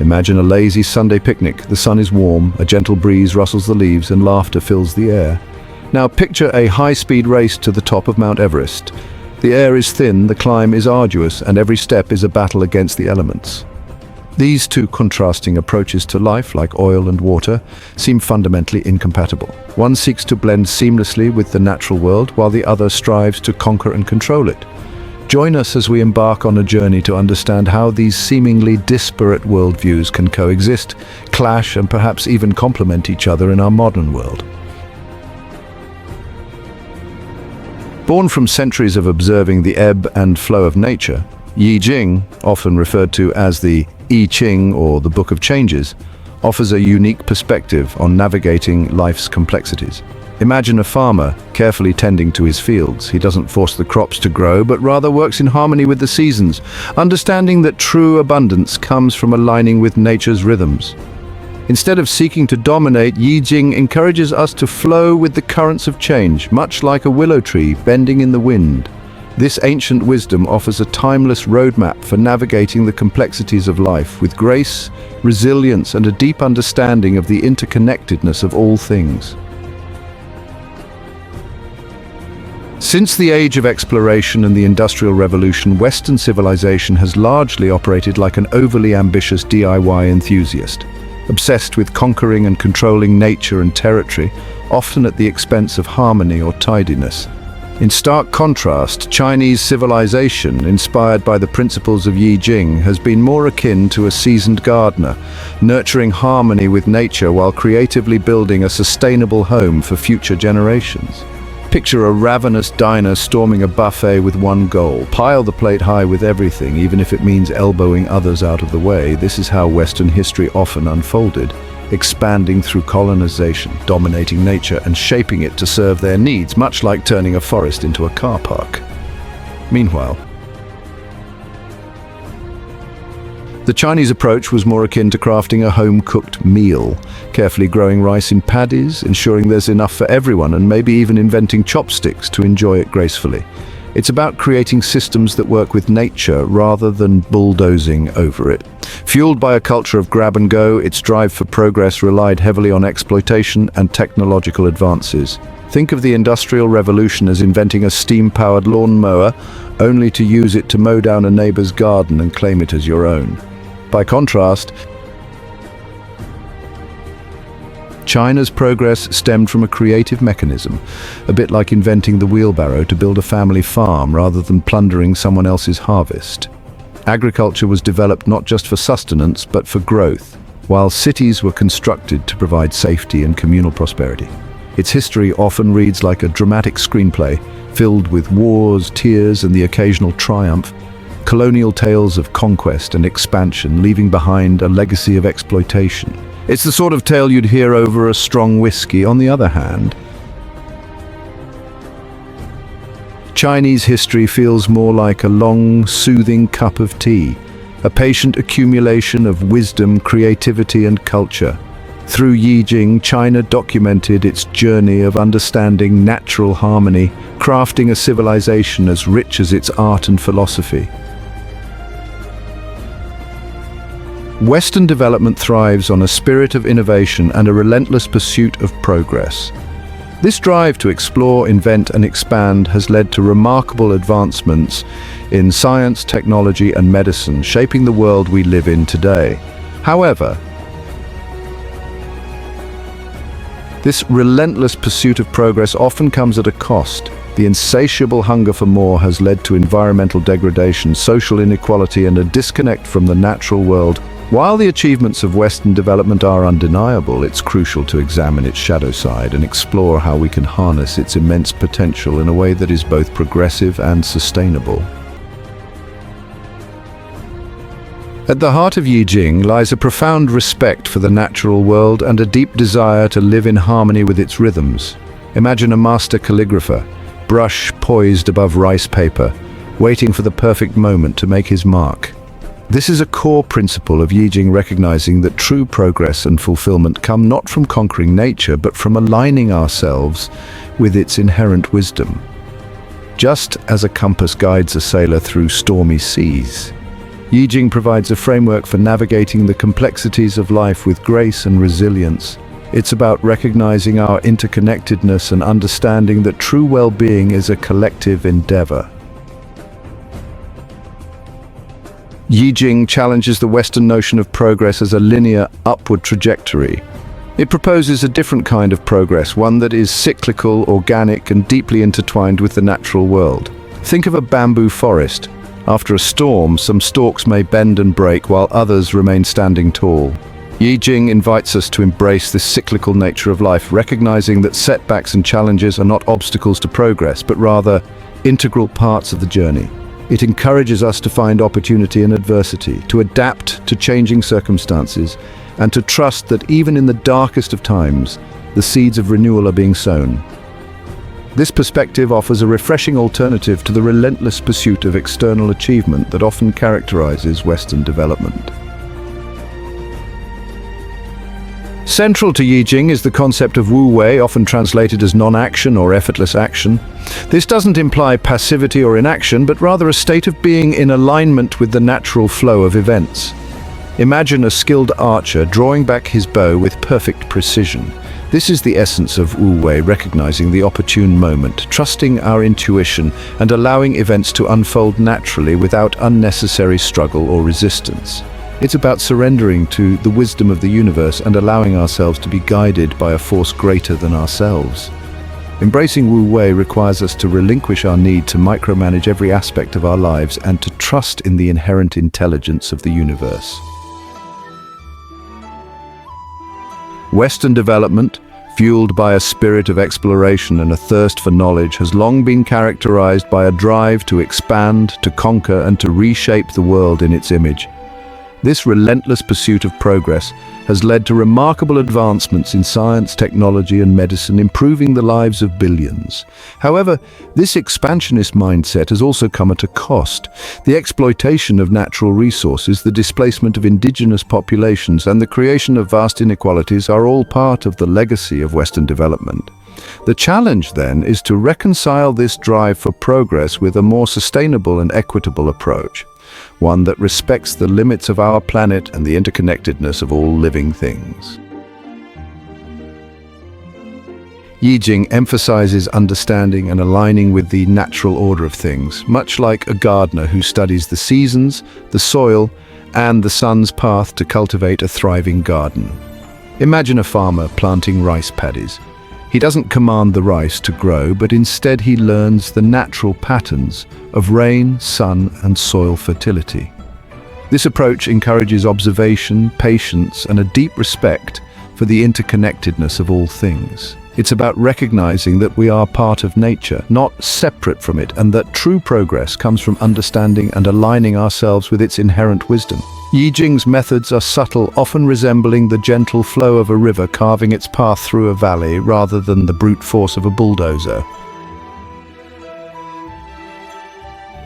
Imagine a lazy Sunday picnic. The sun is warm, a gentle breeze rustles the leaves, and laughter fills the air. Now picture a high-speed race to the top of Mount Everest. The air is thin, the climb is arduous, and every step is a battle against the elements. These two contrasting approaches to life, like oil and water, seem fundamentally incompatible. One seeks to blend seamlessly with the natural world, while the other strives to conquer and control it. Join us as we embark on a journey to understand how these seemingly disparate worldviews can coexist, clash, and perhaps even complement each other in our modern world. Born from centuries of observing the ebb and flow of nature, Yi Jing, often referred to as the I Ching or the Book of Changes, offers a unique perspective on navigating life's complexities. Imagine a farmer carefully tending to his fields. He doesn't force the crops to grow, but rather works in harmony with the seasons, understanding that true abundance comes from aligning with nature's rhythms. Instead of seeking to dominate, Yi Jing encourages us to flow with the currents of change, much like a willow tree bending in the wind. This ancient wisdom offers a timeless roadmap for navigating the complexities of life with grace, resilience, and a deep understanding of the interconnectedness of all things. Since the age of exploration and the Industrial Revolution, Western civilization has largely operated like an overly ambitious DIY enthusiast, obsessed with conquering and controlling nature and territory, often at the expense of harmony or tidiness. In stark contrast, Chinese civilization, inspired by the principles of Yi Jing, has been more akin to a seasoned gardener, nurturing harmony with nature while creatively building a sustainable home for future generations. Picture a ravenous diner storming a buffet with one goal: pile the plate high with everything, even if it means elbowing others out of the way. This is how Western history often unfolded, expanding through colonization, dominating nature and shaping it to serve their needs, much like turning a forest into a car park. Meanwhile, the Chinese approach was more akin to crafting a home-cooked meal, carefully growing rice in paddies, ensuring there's enough for everyone, and maybe even inventing chopsticks to enjoy it gracefully. It's about creating systems that work with nature rather than bulldozing over it. Fueled by a culture of grab and go, its drive for progress relied heavily on exploitation and technological advances. Think of the Industrial Revolution as inventing a steam-powered lawnmower, only to use it to mow down a neighbor's garden and claim it as your own. By contrast, China's progress stemmed from a creative mechanism, a bit like inventing the wheelbarrow to build a family farm rather than plundering someone else's harvest. Agriculture was developed not just for sustenance, but for growth, while cities were constructed to provide safety and communal prosperity. Its history often reads like a dramatic screenplay, filled with wars, tears, and the occasional triumph. Colonial tales of conquest and expansion, leaving behind a legacy of exploitation. It's the sort of tale you'd hear over a strong whiskey. On the other hand, Chinese history feels more like a long, soothing cup of tea, a patient accumulation of wisdom, creativity, and culture. Through Yi Jing, China documented its journey of understanding natural harmony, crafting a civilization as rich as its art and philosophy. Western development thrives on a spirit of innovation and a relentless pursuit of progress. This drive to explore, invent, and expand has led to remarkable advancements in science, technology, and medicine, shaping the world we live in today. However, this relentless pursuit of progress often comes at a cost. The insatiable hunger for more has led to environmental degradation, social inequality, and a disconnect from the natural world. While the achievements of Western development are undeniable, it's crucial to examine its shadow side and explore how we can harness its immense potential in a way that is both progressive and sustainable. At the heart of Yi Jing lies a profound respect for the natural world and a deep desire to live in harmony with its rhythms. Imagine a master calligrapher, brush poised above rice paper, waiting for the perfect moment to make his mark. This is a core principle of Yi Jing, recognizing that true progress and fulfillment come not from conquering nature, but from aligning ourselves with its inherent wisdom. Just as a compass guides a sailor through stormy seas, Yi Jing provides a framework for navigating the complexities of life with grace and resilience. It's about recognizing our interconnectedness and understanding that true well-being is a collective endeavor. Yi Jing challenges the Western notion of progress as a linear, upward trajectory. It proposes a different kind of progress, one that is cyclical, organic, and deeply intertwined with the natural world. Think of a bamboo forest. After a storm, some stalks may bend and break, while others remain standing tall. Yi Jing invites us to embrace this cyclical nature of life, recognizing that setbacks and challenges are not obstacles to progress, but rather integral parts of the journey. It encourages us to find opportunity in adversity, to adapt to changing circumstances, and to trust that even in the darkest of times, the seeds of renewal are being sown. This perspective offers a refreshing alternative to the relentless pursuit of external achievement that often characterizes Western development. Central to Yi Jing is the concept of Wu Wei, often translated as non-action or effortless action. This doesn't imply passivity or inaction, but rather a state of being in alignment with the natural flow of events. Imagine a skilled archer drawing back his bow with perfect precision. This is the essence of Wu Wei, recognizing the opportune moment, trusting our intuition, and allowing events to unfold naturally without unnecessary struggle or resistance. It's about surrendering to the wisdom of the universe and allowing ourselves to be guided by a force greater than ourselves. Embracing Wu Wei requires us to relinquish our need to micromanage every aspect of our lives and to trust in the inherent intelligence of the universe. Western development, fueled by a spirit of exploration and a thirst for knowledge, has long been characterized by a drive to expand, to conquer, and to reshape the world in its image. This relentless pursuit of progress has led to remarkable advancements in science, technology, and medicine, improving the lives of billions. However, this expansionist mindset has also come at a cost. The exploitation of natural resources, the displacement of indigenous populations, and the creation of vast inequalities are all part of the legacy of Western development. The challenge, then, is to reconcile this drive for progress with a more sustainable and equitable approach, one that respects the limits of our planet and the interconnectedness of all living things. Yi Jing emphasizes understanding and aligning with the natural order of things, much like a gardener who studies the seasons, the soil, and the sun's path to cultivate a thriving garden. Imagine a farmer planting rice paddies. He doesn't command the rice to grow, but instead he learns the natural patterns of rain, sun, and soil fertility. This approach encourages observation, patience, and a deep respect for the interconnectedness of all things. It's about recognizing that we are part of nature, not separate from it, and that true progress comes from understanding and aligning ourselves with its inherent wisdom. Yi Jing's methods are subtle, often resembling the gentle flow of a river carving its path through a valley rather than the brute force of a bulldozer.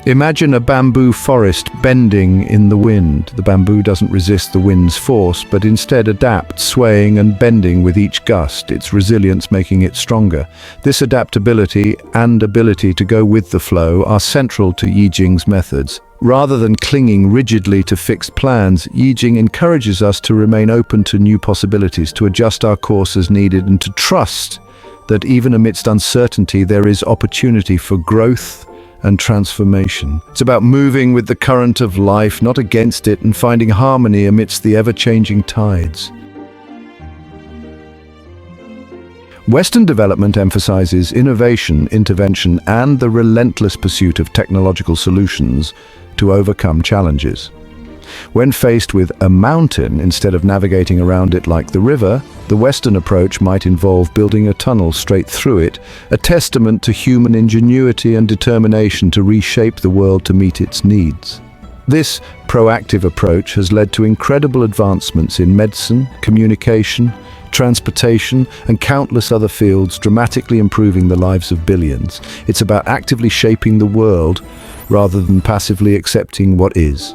Imagine a bamboo forest bending in the wind. The bamboo doesn't resist the wind's force, but instead adapts, swaying and bending with each gust, its resilience making it stronger. This adaptability and ability to go with the flow are central to Yi Jing's methods. Rather than clinging rigidly to fixed plans, Yi Jing encourages us to remain open to new possibilities, to adjust our course as needed, and to trust that even amidst uncertainty there is opportunity for growth and transformation. It's about moving with the current of life, not against it, and finding harmony amidst the ever-changing tides. Western development emphasizes innovation, intervention, and the relentless pursuit of technological solutions to overcome challenges. When faced with a mountain, instead of navigating around it like the river, the Western approach might involve building a tunnel straight through it, a testament to human ingenuity and determination to reshape the world to meet its needs. This proactive approach has led to incredible advancements in medicine, communication, transportation, and countless other fields, dramatically improving the lives of billions. It's about actively shaping the world rather than passively accepting what is.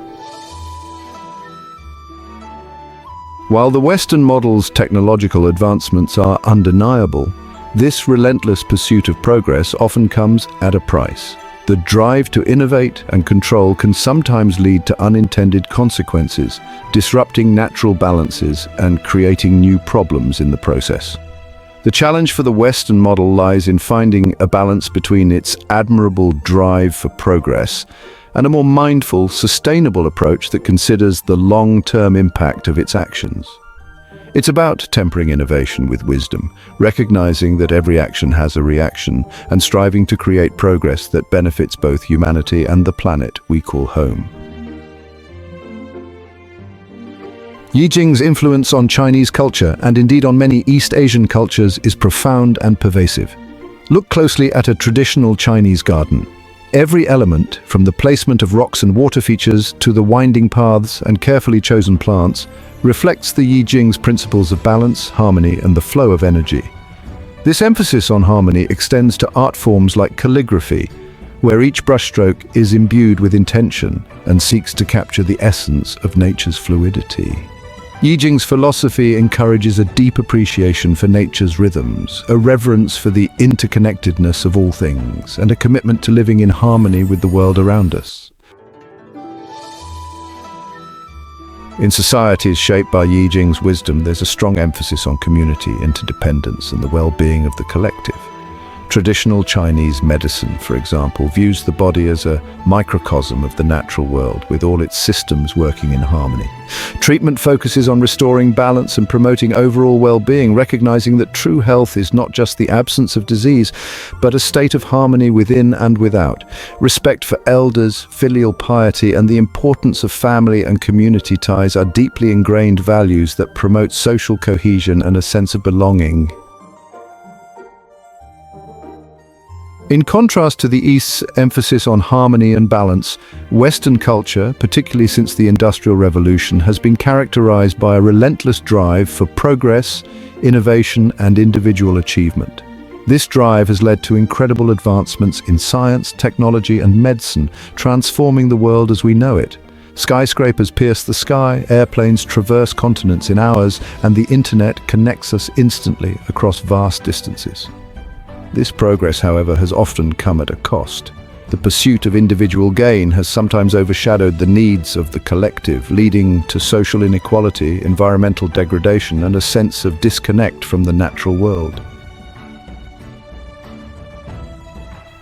While the Western model's technological advancements are undeniable, this relentless pursuit of progress often comes at a price. The drive to innovate and control can sometimes lead to unintended consequences, disrupting natural balances and creating new problems in the process. The challenge for the Western model lies in finding a balance between its admirable drive for progress and a more mindful, sustainable approach that considers the long-term impact of its actions. It's about tempering innovation with wisdom, recognizing that every action has a reaction, and striving to create progress that benefits both humanity and the planet we call home. Yi Jing's influence on Chinese culture, and indeed on many East Asian cultures, is profound and pervasive. Look closely at a traditional Chinese garden. Every element, from the placement of rocks and water features to the winding paths and carefully chosen plants, reflects the Yi Jing's principles of balance, harmony, and the flow of energy. This emphasis on harmony extends to art forms like calligraphy, where each brushstroke is imbued with intention and seeks to capture the essence of nature's fluidity. Yi Jing's philosophy encourages a deep appreciation for nature's rhythms, a reverence for the interconnectedness of all things, and a commitment to living in harmony with the world around us. In societies shaped by Yi Jing's wisdom, there's a strong emphasis on community, interdependence, and the well-being of the collective. Traditional Chinese medicine, for example, views the body as a microcosm of the natural world, with all its systems working in harmony. Treatment focuses on restoring balance and promoting overall well-being, recognizing that true health is not just the absence of disease, but a state of harmony within and without. Respect for elders, filial piety, and the importance of family and community ties are deeply ingrained values that promote social cohesion and a sense of belonging. In contrast to the East's emphasis on harmony and balance, Western culture, particularly since the Industrial Revolution, has been characterized by a relentless drive for progress, innovation, and individual achievement. This drive has led to incredible advancements in science, technology, and medicine, transforming the world as we know it. Skyscrapers pierce the sky, airplanes traverse continents in hours, and the internet connects us instantly across vast distances. This progress, however, has often come at a cost. The pursuit of individual gain has sometimes overshadowed the needs of the collective, leading to social inequality, environmental degradation, and a sense of disconnect from the natural world.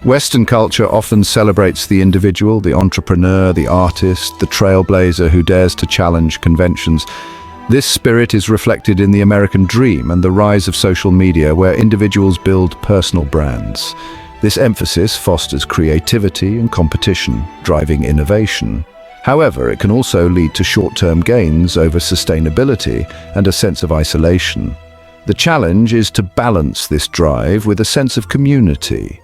Western culture often celebrates the individual, the entrepreneur, the artist, the trailblazer who dares to challenge conventions. This spirit is reflected in the American dream and the rise of social media, where individuals build personal brands. This emphasis fosters creativity and competition, driving innovation. However, it can also lead to short-term gains over sustainability and a sense of isolation. The challenge is to balance this drive with a sense of community.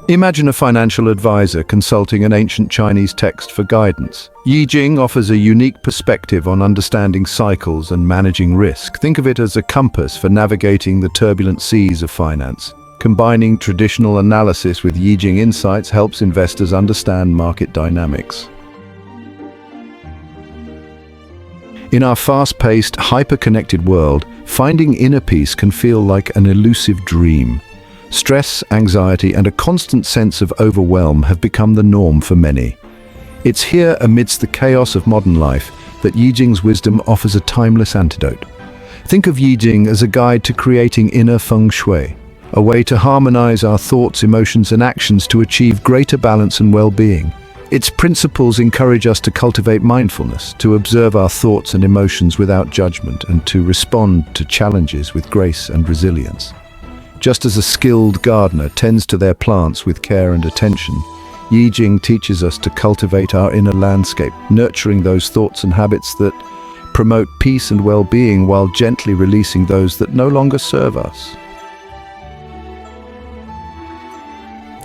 Imagine a financial advisor consulting an ancient Chinese text for guidance. Yi Jing offers a unique perspective on understanding cycles and managing risk. Think of it as a compass for navigating the turbulent seas of finance. Combining traditional analysis with Yi Jing insights helps investors understand market dynamics. In our fast-paced, hyper-connected world, finding inner peace can feel like an elusive dream. Stress, anxiety, and a constant sense of overwhelm have become the norm for many. It's here, amidst the chaos of modern life, that Yi Jing's wisdom offers a timeless antidote. Think of Yi Jing as a guide to creating inner feng shui, a way to harmonize our thoughts, emotions, and actions to achieve greater balance and well-being. Its principles encourage us to cultivate mindfulness, to observe our thoughts and emotions without judgment, and to respond to challenges with grace and resilience. Just as a skilled gardener tends to their plants with care and attention, Yi Jing teaches us to cultivate our inner landscape, nurturing those thoughts and habits that promote peace and well-being while gently releasing those that no longer serve us.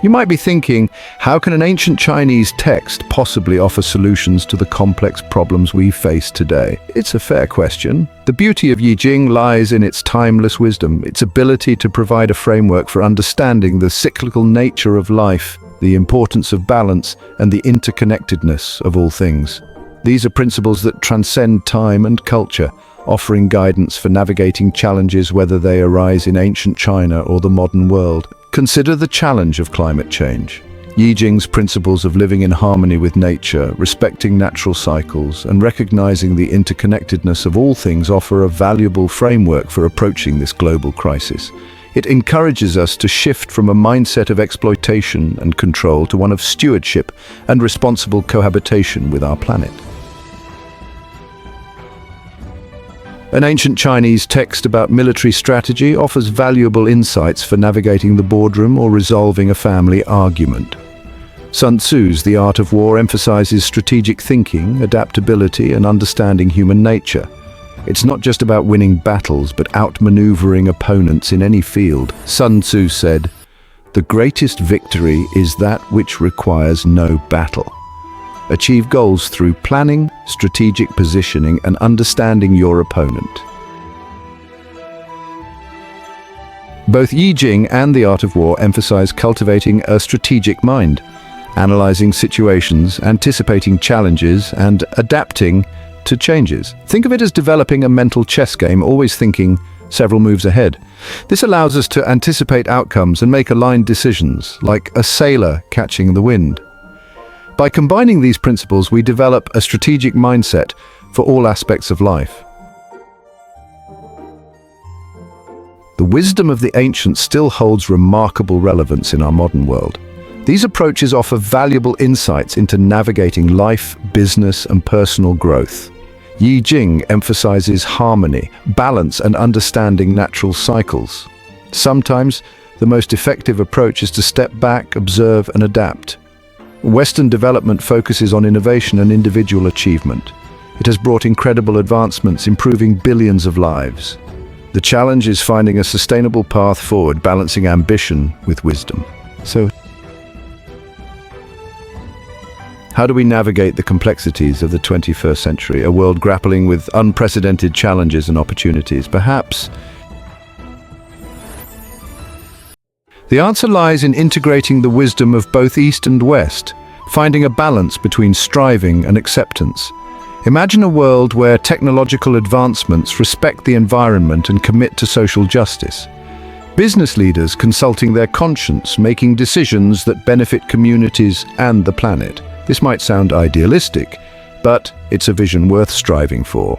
You might be thinking, how can an ancient Chinese text possibly offer solutions to the complex problems we face today? It's a fair question. The beauty of Yi Jing lies in its timeless wisdom, its ability to provide a framework for understanding the cyclical nature of life, the importance of balance, and the interconnectedness of all things. These are principles that transcend time and culture, offering guidance for navigating challenges whether they arise in ancient China or the modern world. Consider the challenge of climate change. Yi Jing's principles of living in harmony with nature, respecting natural cycles, and recognizing the interconnectedness of all things offer a valuable framework for approaching this global crisis. It encourages us to shift from a mindset of exploitation and control to one of stewardship and responsible cohabitation with our planet. An ancient Chinese text about military strategy offers valuable insights for navigating the boardroom or resolving a family argument. Sun Tzu's The Art of War emphasizes strategic thinking, adaptability, and understanding human nature. It's not just about winning battles, but outmaneuvering opponents in any field. Sun Tzu said, "The greatest victory is that which requires no battle." Achieve goals through planning, strategic positioning, and understanding your opponent. Both Yi Jing and The Art of War emphasize cultivating a strategic mind, analyzing situations, anticipating challenges, and adapting to changes. Think of it as developing a mental chess game, always thinking several moves ahead. This allows us to anticipate outcomes and make aligned decisions, like a sailor catching the wind. By combining these principles, we develop a strategic mindset for all aspects of life. The wisdom of the ancients still holds remarkable relevance in our modern world. These approaches offer valuable insights into navigating life, business, and personal growth. Yi Jing emphasizes harmony, balance, and understanding natural cycles. Sometimes, the most effective approach is to step back, observe, and adapt. Western development focuses on innovation and individual achievement. It has brought incredible advancements, improving billions of lives. The challenge is finding a sustainable path forward, balancing ambition with wisdom. So, how do we navigate the complexities of the 21st century, a world grappling with unprecedented challenges and opportunities? Perhaps the answer lies in integrating the wisdom of both East and West, finding a balance between striving and acceptance. Imagine a world where technological advancements respect the environment and commit to social justice. Business leaders consulting their conscience, making decisions that benefit communities and the planet. This might sound idealistic, but it's a vision worth striving for.